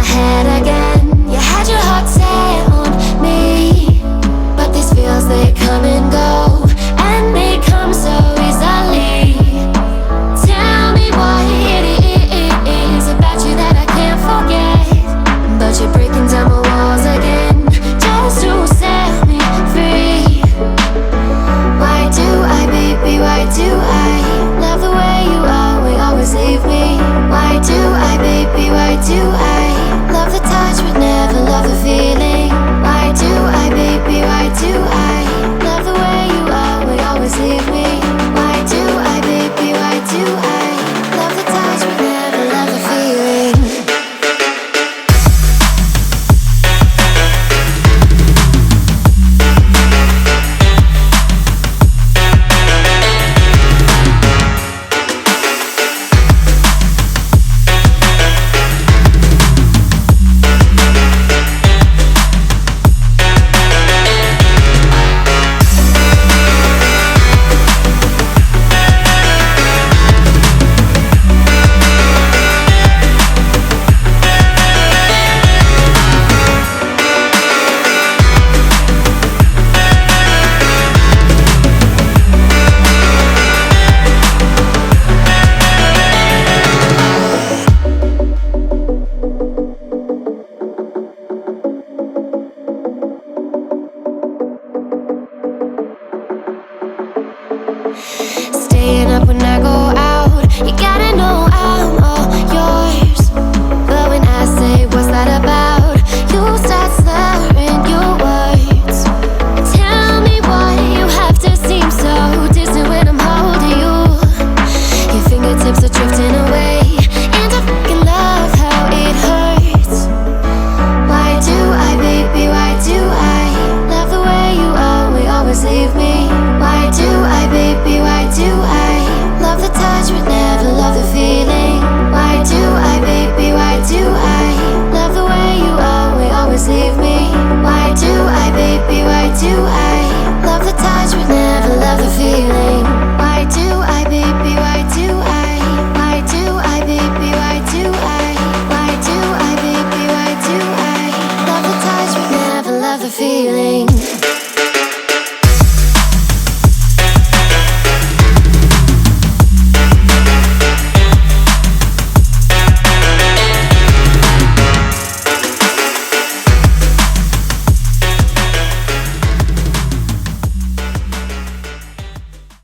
head again. You had your heart set on me, but these feels, they come and go, and they come so easily. Tell me what it is about you that I can't forget, but you're breaking down my walls again, just to set me free. Why do I, baby, why do I love the way you always leave me? Why do I, baby, why do I love the touch but never love the feeling? Why do I, baby, why do I love the way you always leave me? Why do I, baby, why do I love the touch but never love the feeling?